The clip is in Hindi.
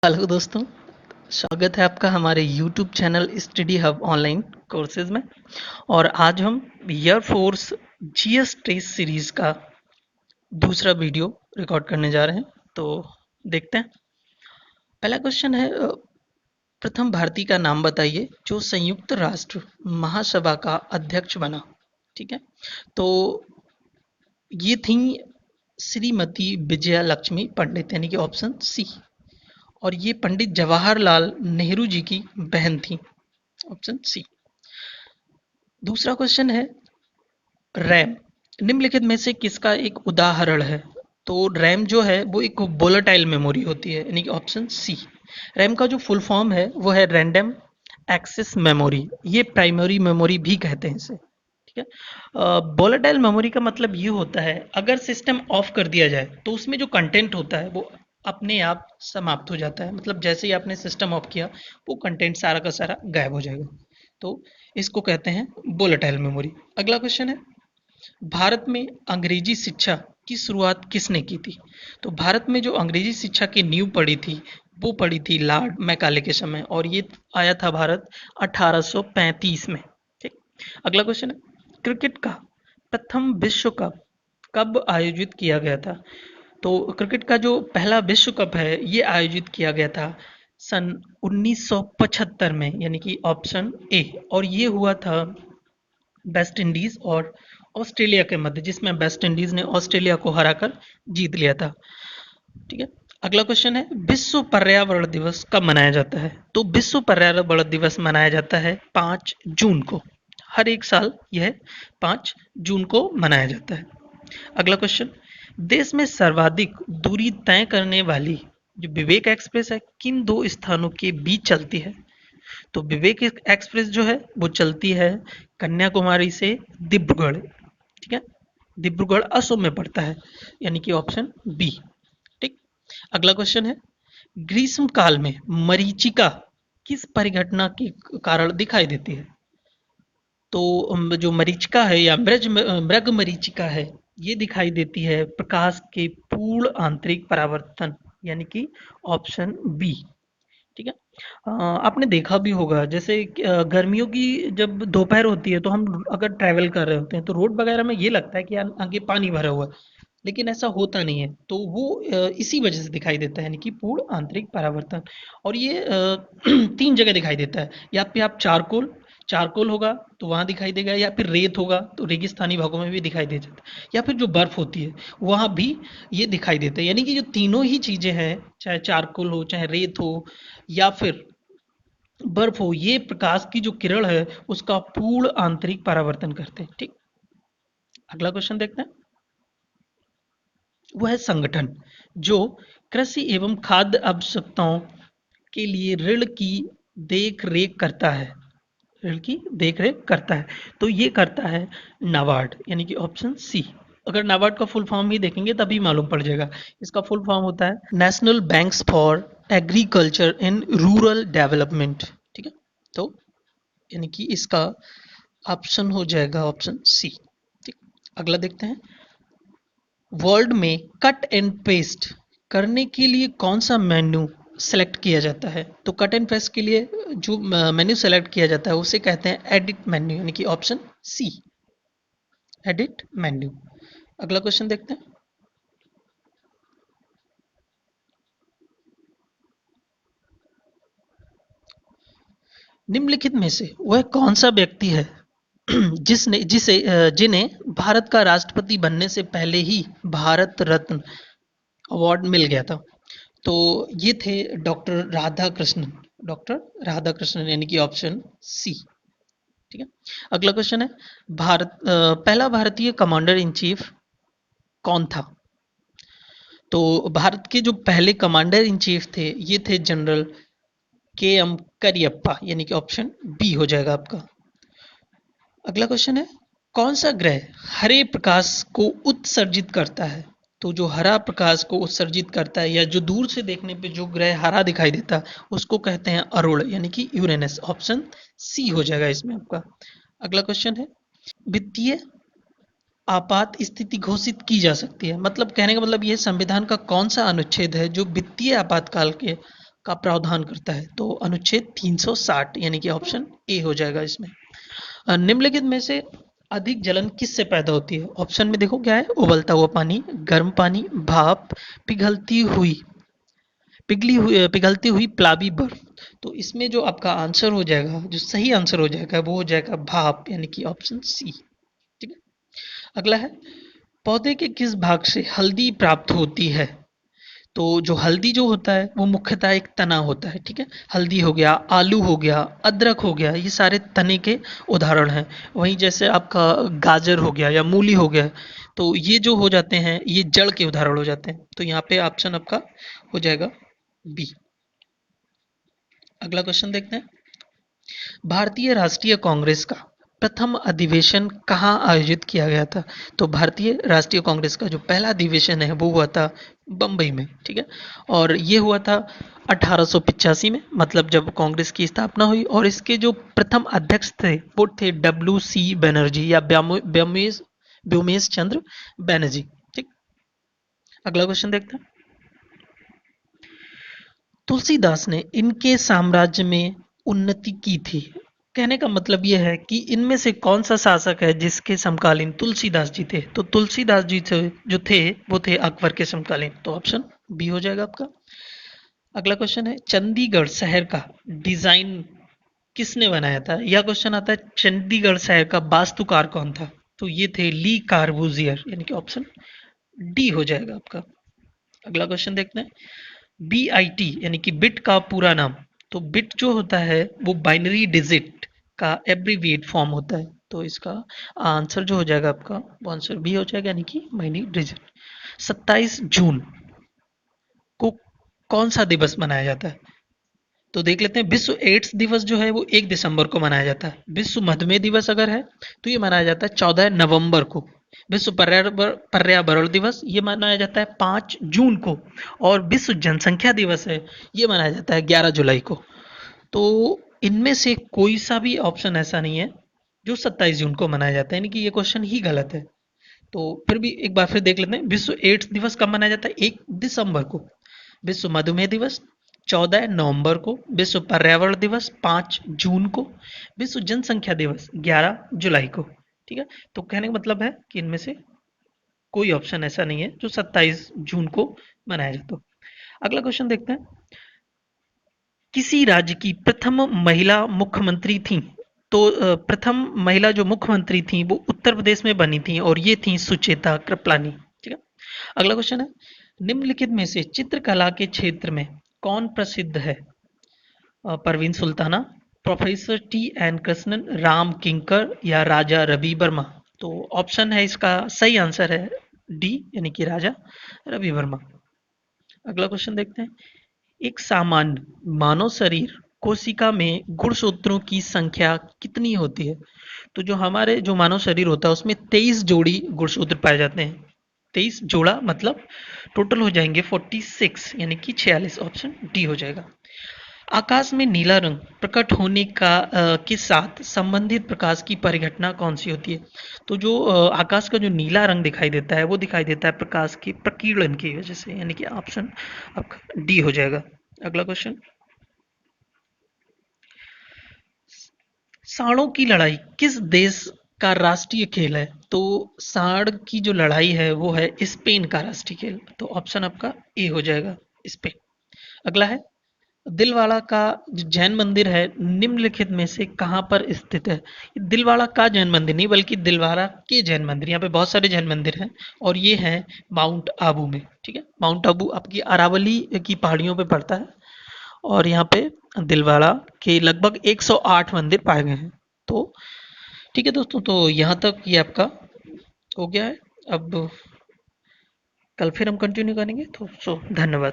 हेलो दोस्तों, स्वागत है आपका हमारे YouTube channel study hub online courses में। और आज हम air force GS test series का दूसरा वीडियो रिकॉर्ड करने जा रहे हैं। तो देखते हैं। पहला क्वेश्चन है, प्रथम भारतीय का नाम बताइए जो संयुक्त राष्ट्र महासभा का अध्यक्ष बना। ठीक है, तो ये थी श्रीमती विजया लक्ष्मी पंडित, यानी कि ऑप्शन सी। और ये पंडित जवाहरलाल नेहरू जी की बहन थी, ऑप्शन सी। दूसरा क्वेश्चन है, रैम निम्नलिखित में से किसका एक उदाहरण है। तो रैम जो है वो एक वोलेटाइल मेमोरी होती है, यानी कि ऑप्शन सी। रैम का जो फुल फॉर्म है वो है रैंडम एक्सेस मेमोरी। ये प्राइमरी मेमोरी भी कहते हैं इसे। ठीक है, वोलेटाइल मेमोरी का मतलब ये होता है, अगर सिस्टम ऑफ कर दिया जाए तो उसमें जो कंटेंट होता है वो अपने आप समाप्त हो जाता है। मतलब जैसे ही आपने सिस्टम ऑफ किया वो कंटेंट सारा का सारा गायब हो जाएगा। तो इसको कहते हैं वोलेटाइल मेमोरी। अगला क्वेश्चन है, भारत में अंग्रेजी शिक्षा की शुरुआत किसने की थी। तो भारत में जो अंग्रेजी शिक्षा की नींव पड़ी थी वो पड़ी थी लॉर्ड मैकाले के समय, और ये आया था भारत 1835 में। ठीक। अगला क्वेश्चन है, क्रिकेट का प्रथम विश्व कप कब आयोजित किया गया था। तो क्रिकेट का जो पहला विश्व कप है ये आयोजित किया गया था सन 1975 में, यानी कि ऑप्शन ए। और ये हुआ था वेस्ट इंडीज और ऑस्ट्रेलिया के मध्य, जिसमें वेस्ट इंडीज ने ऑस्ट्रेलिया को हराकर जीत लिया था। ठीक है। अगला क्वेश्चन है, विश्व पर्यावरण दिवस कब मनाया जाता है। तो विश्व पर्यावरण दिवस मनाया जाता है 5 जून को। हर एक साल यह 5 जून को मनाया जाता है। अगला क्वेश्चन, देश में सर्वाधिक दूरी तय करने वाली जो विवेक एक्सप्रेस है किन दो स्थानों के बीच चलती है। तो विवेक एक्सप्रेस जो है वो चलती है कन्याकुमारी से डिब्रूगढ़। ठीक है, डिब्रूगढ़ असम में पड़ता है, यानी कि ऑप्शन बी। ठीक। अगला क्वेश्चन है, ग्रीष्म काल में मरीचिका किस परिघटना के कारण दिखाई देती है। तो जो मरीचिका है या मृग मरीचिका है, ये दिखाई देती है प्रकाश के पूर्ण आंतरिक परावर्तन, यानी कि ऑप्शन बी। ठीक है। आपने देखा भी होगा, जैसे गर्मियों की जब दोपहर होती है तो हम अगर ट्रैवल कर रहे होते हैं तो रोड वगैरह में ये लगता है कि यार आगे पानी भरा हुआ है, लेकिन ऐसा होता नहीं है। तो वो इसी वजह से दिखाई देता है, यानी कि पूर्ण आंतरिक परावर्तन। और ये 3 जगह दिखाई देता है, या फिर आप चारकोल चारकोल होगा तो वहां दिखाई देगा, या फिर रेत होगा तो रेगिस्तानी भागों में भी दिखाई दे जाता है, या फिर जो बर्फ होती है वहां भी ये दिखाई देता है। यानी कि जो तीनों ही चीजें हैं, चाहे चारकोल हो, चाहे रेत हो, या फिर बर्फ हो, ये प्रकाश की जो किरण है उसका पूर्ण आंतरिक परावर्तन करते हैं। ठीक। अगला क्वेश्चन देखते हैं, वह संगठन जो कृषि एवं खाद्य आवश्यकताओं के लिए ऋण की देख रेख करता है, ऋण की देख रेख करता है, तो ये करता है नाबार्ड, यानी कि ऑप्शन सी। अगर नाबार्ड का फुल फॉर्म ही देखेंगे तभी मालूम पड़ जाएगा। इसका फुल फॉर्म होता है national banks for agriculture and rural development. ठीक है, तो यानी कि इसका ऑप्शन हो जाएगा ऑप्शन सी। ठीक। अगला देखते हैं, वर्ड में कट एंड पेस्ट करने के लिए कौन सा मेन्यू सेलेक्ट किया जाता है। तो कट एंड पेस्ट के लिए जो मेन्यू सेलेक्ट किया जाता है उसे कहते हैं एडिट मेन्यू, यानी कि ऑप्शन सी, एडिट मेन्यू। अगला क्वेश्चन देखते हैं, निम्नलिखित में से वह कौन सा व्यक्ति है जिन्हें भारत का राष्ट्रपति बनने से पहले ही भारत रत्न अवार्ड मिल गया था। तो ये थे डॉक्टर राधा कृष्णन, डॉक्टर राधा कृष्णन, यानी कि ऑप्शन सी। ठीक है। अगला क्वेश्चन है, पहला भारतीय कमांडर इन चीफ कौन था। तो भारत के जो पहले कमांडर इन चीफ थे ये थे जनरल के एम करियप्पा, यानी कि ऑप्शन बी हो जाएगा आपका। अगला क्वेश्चन है, कौन सा ग्रह हरे प्रकाश को उत्सर्जित करता है। तो जो हरा प्रकाश को उत्सर्जित करता है, या जो दूर से देखने पे जो ग्रह हरा दिखाई देता है उसको कहते हैं अरुण, यानी कि यूरेनस। ऑप्शन सी हो जाएगा इसमें आपका। अगला क्वेश्चन है, वित्तीय आपात स्थिति घोषित की जा सकती है। मतलब कहने का मतलब ये, संविधान का कौन सा अनुच्छेद है जो वित्तीय आपातकाल के का प्रावधान करता है? तो अनुच्छेद 360 यानी कि ऑप्शन ए हो जाएगा इसमें। निम्नलिखित में से अधिक जलन किससे पैदा होती है? ऑप्शन में देखो क्या है, उबलता हुआ पानी, गर्म पानी, भाप, पिघलती हुई प्लावी बर्फ। तो इसमें जो आपका आंसर हो जाएगा, जो सही आंसर हो जाएगा वो हो जाएगा भाप यानी कि ऑप्शन सी। ठीक है। अगला है, पौधे के किस भाग से हल्दी प्राप्त होती है? तो जो हल्दी जो होता है वो मुख्यतः एक तना होता है। ठीक है। हल्दी हो गया, आलू हो गया, अदरक हो गया, ये सारे तने के उदाहरण हैं। वहीं जैसे आपका गाजर हो गया या मूली हो गया, तो ये जो हो जाते हैं ये जड़ के उदाहरण हो जाते हैं। तो यहाँ पे ऑप्शन आपका हो जाएगा बी। अगला क्वेश्चन देखते हैं। भारतीय राष्ट्रीय कांग्रेस का प्रथम अधिवेशन कहाँ आयोजित किया गया था? तो भारतीय राष्ट्रीय कांग्रेस का जो पहला अधिवेशन है वो हुआ था बम्बई में। ठीक है। और ये हुआ था 1885 में, मतलब जब कांग्रेस की स्थापना हुई। और इसके जो प्रथम अध्यक्ष थे वो थे WC बनर्जी या व्योमेश व्योमेश चंद्र बनर्जी। ठीक। अगला क्वेश्चन देखते हैं। तुलसीदास ने इनके साम्राज्य में उन्नति की थी। कहने का मतलब यह है कि इनमें से कौन सा शासक है जिसके समकालीन तुलसीदास जी थे? तो तुलसीदास जी जो थे वो थे अकबर के समकालीन। तो ऑप्शन बी हो जाएगा आपका। अगला क्वेश्चन है, चंडीगढ़ शहर का डिजाइन किसने बनाया था? यह क्वेश्चन आता है, चंडीगढ़ शहर का वास्तुकार कौन था? तो ये थे ली कार्बूजियर यानी कि ऑप्शन डी हो जाएगा आपका। अगला क्वेश्चन देखते हैं। BIT यानी कि बिट का पूरा नाम। तो बिट जो होता है वो बाइनरी डिजिट का एब्रीविएट फॉर्म होता है। तो इसका आंसर जो हो जाएगा आपका वो आंसर बी हो जाएगा यानी कि बाइनरी डिजिट। 27 जून को कौन सा दिवस मनाया जाता है? तो देख लेते हैं। विश्व एड्स दिवस जो है वो 1 दिसंबर को मनाया जाता है। विश्व मधुमेह दिवस अगर है तो ये मनाया जाता है 14 नवंबर को। विश्व पर्यावरण दिवस ये मनाया जाता है 5 जून को। और विश्व जनसंख्या दिवस है ये मनाया जाता है 11 जुलाई को। तो इनमें से कोई सा भी ऑप्शन ऐसा नहीं है जो 27 जून को मनाया जाता है, यानी कि ये क्वेश्चन ही गलत है। तो फिर भी एक बार फिर देख लेते हैं। विश्व एड्स दिवस कब मनाया जाता है? 1 दिसंबर को। विश्व मधुमेह दिवस 14 नवंबर को। विश्व पर्यावरण दिवस 5 जून को। विश्व जनसंख्या दिवस 11 जुलाई को। ठीक है। तो कहने का मतलब है कि इनमें से कोई ऑप्शन ऐसा नहीं है जो 27 जून को मनाया जाता हो। अगला क्वेश्चन देखते हैं। किसी राज्य की प्रथम महिला मुख्यमंत्री थी? तो प्रथम महिला जो मुख्यमंत्री थी वो उत्तर प्रदेश में बनी थी और ये थी सुचेता कृपलानी। ठीक है। अगला क्वेश्चन है, निम्नलिखित में से चित्रकला के क्षेत्र में कौन प्रसिद्ध है? परवीन सुल्ताना, प्रोफेसर TN कृष्णन, राम किंकर या राजा रवि वर्मा। तो ऑप्शन है इसका सही आंसर है डी यानी कि राजा रवि वर्मा। अगला क्वेश्चन देखते हैं। एक सामान्य मानव शरीर कोशिका में गुणसूत्रों की संख्या कितनी होती है? तो जो हमारे जो मानव शरीर होता है उसमें 23 जोड़ी गुणसूत्र पाए जाते हैं। 23 जोड़ा मतलब टोटल हो जाएंगे 46 यानी कि 46। ऑप्शन डी हो जाएगा। आकाश में नीला रंग प्रकट होने के साथ संबंधित प्रकाश की परिघटना कौन सी होती है? तो जो आकाश का जो नीला रंग दिखाई देता है वो दिखाई देता है प्रकाश की प्रकीर्णन की वजह से, यानी कि ऑप्शन आपका डी हो जाएगा। अगला क्वेश्चन, सांडों की लड़ाई किस देश का राष्ट्रीय खेल है? तो सांड की जो लड़ाई है वो है स्पेन का राष्ट्रीय खेल। तो ऑप्शन आपका ए हो जाएगा, स्पेन। अगला है, दिलवाड़ा का जो जैन मंदिर है निम्नलिखित में से कहाँ पर स्थित है? दिलवाड़ा का जैन मंदिर नहीं बल्कि दिलवाड़ा के जैन मंदिर। यहाँ पे बहुत सारे जैन मंदिर हैं और ये हैं माउंट आबू में। ठीक है। माउंट आबू आपकी अरावली की पहाड़ियों पे पड़ता है और यहाँ पे दिलवाड़ा के लगभग 108 मंदिर पाए गए हैं। तो ठीक है दोस्तों, तो यहाँ तक ये आपका हो गया है। अब कल फिर हम कंटिन्यू करेंगे। तो धन्यवाद।